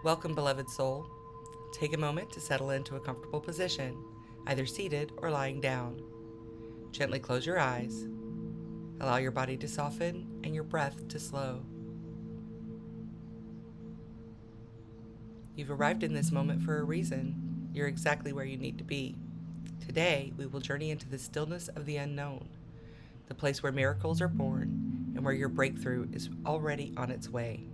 Welcome, beloved soul. Take a moment to settle into a comfortable position, either seated or lying down. Gently close your eyes. Allow your body to soften and your breath to slow. You've arrived in this moment for a reason. You're exactly where you need to be. Today, we will journey into the stillness of the unknown, the place where miracles are born and where your breakthrough is already on its way.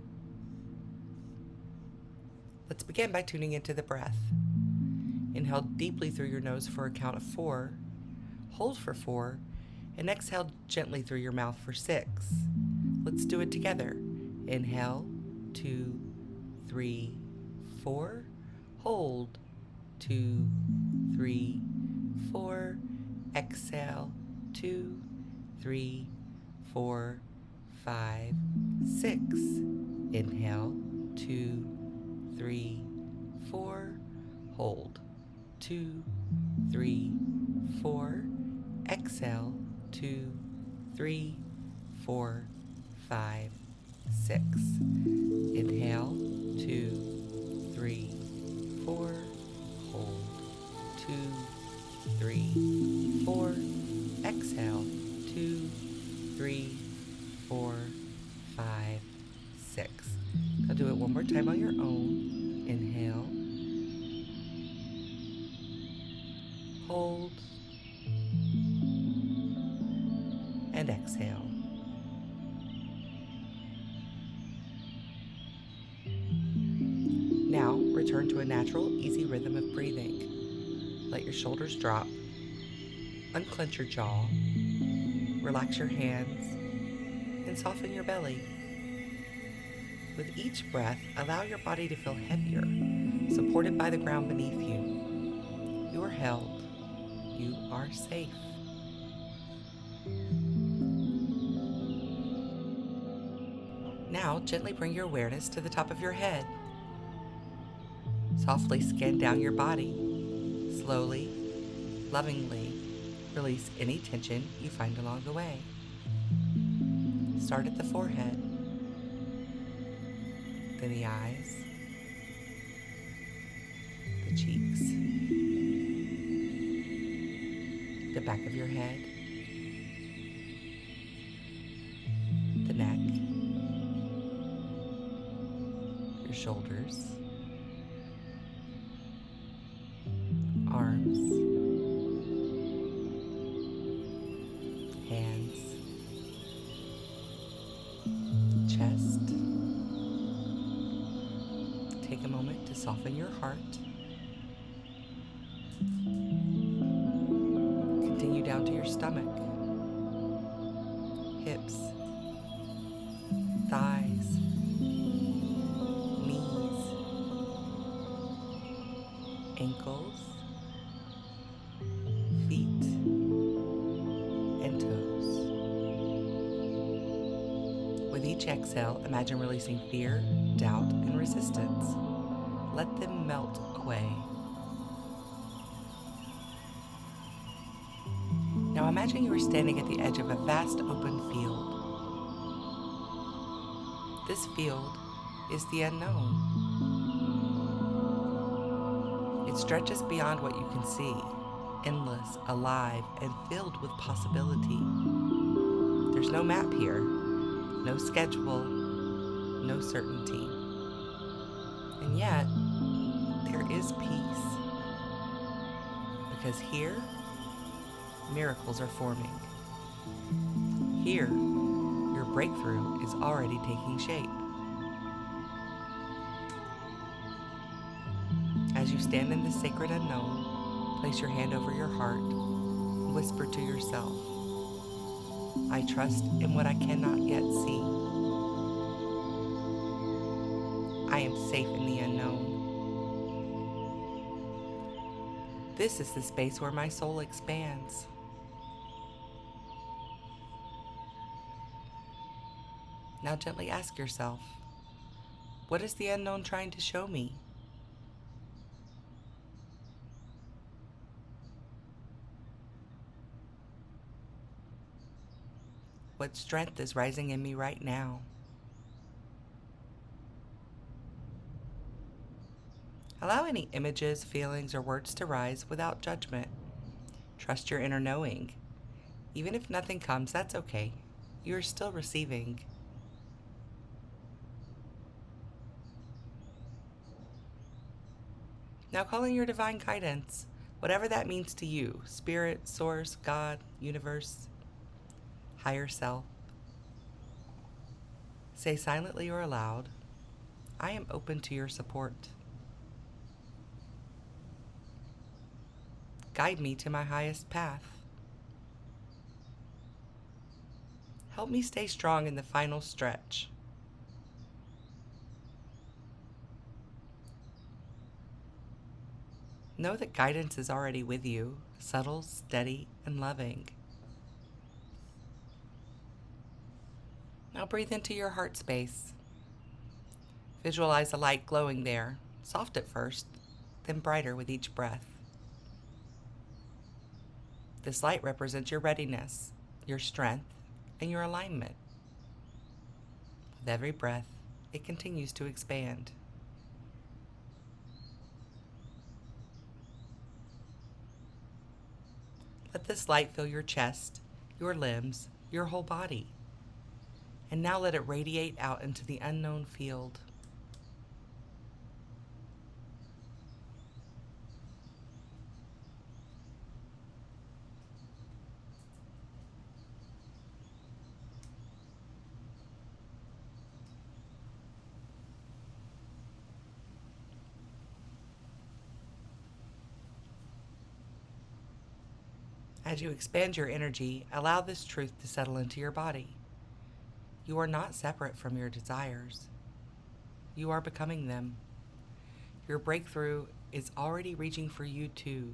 Let's begin by tuning into the breath. Inhale deeply through your nose for a count of 4, hold for 4, and exhale gently through your mouth for 6. Let's do it together. Inhale, 2, 3, 4. Hold, 2, 3, 4. Exhale, 2, 3, 4, 5, 6. Inhale, 2, 3, 4. Hold, 2, 3, 4. Exhale, 2, 3, 4, 5, 6. Inhale, 2, 3, 4. Hold, 2, 3, 4. Exhale, 2, 3, 4, 5, 6. Now do it one more time on your own. Inhale, hold, and exhale. Now, return to a natural, easy rhythm of breathing. Let your shoulders drop, unclench your jaw, relax your hands, and soften your belly. With each breath, allow your body to feel heavier, supported by the ground beneath you. You are held. You are safe. Now, gently bring your awareness to the top of your head. Softly scan down your body. Slowly, lovingly, release any tension you find along the way. Start at the forehead, then the eyes, the cheeks, the back of your head, the neck, your shoulders, arms, hands, chest. Take a moment to soften your heart. Continue down to your stomach, hips, thighs, knees, ankles, feet, and toes. With each exhale, imagine releasing fear, doubt, and resistance. Let them melt away. Now imagine you are standing at the edge of a vast open field. This field is the unknown. It stretches beyond what you can see, endless, alive, and filled with possibility. There's no map here, no schedule, no certainty. And yet, there is peace. Because here, miracles are forming. Here, your breakthrough is already taking shape. As you stand in the sacred unknown, place your hand over your heart and whisper to yourself, I trust in what I cannot yet see. I am safe in the unknown. This is the space where my soul expands. Now gently ask yourself, what is the unknown trying to show me? What strength is rising in me right now? Allow any images, feelings, or words to rise without judgment. Trust your inner knowing. Even if nothing comes, that's okay. You are still receiving. Now calling your divine guidance, whatever that means to you, spirit, source, God, universe, higher self. Say silently or aloud, I am open to your support. Guide me to my highest path. Help me stay strong in the final stretch. Know that guidance is already with you, subtle, steady, and loving. Now breathe into your heart space. Visualize a light glowing there, soft at first, then brighter with each breath. This light represents your readiness, your strength, and your alignment. With every breath, it continues to expand. Let this light fill your chest, your limbs, your whole body. And now let it radiate out into the unknown field. As you expand your energy, allow this truth to settle into your body. You are not separate from your desires. You are becoming them. Your breakthrough is already reaching for you too.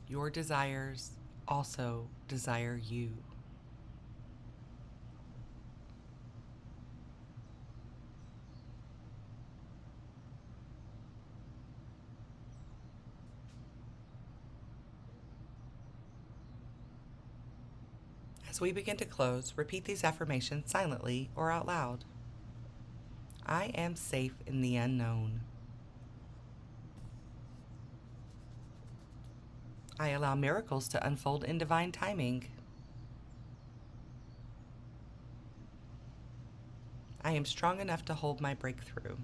Your desires also desire you. As we begin to close, repeat these affirmations silently or out loud. I am safe in the unknown. I allow miracles to unfold in divine timing. I am strong enough to hold my breakthrough.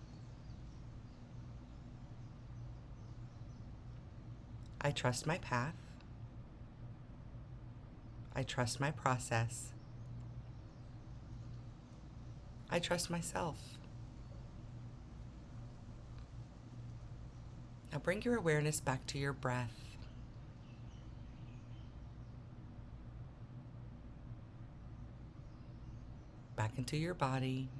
I trust my path. I trust my process. I trust myself. Now bring your awareness back to your breath. Back into your body.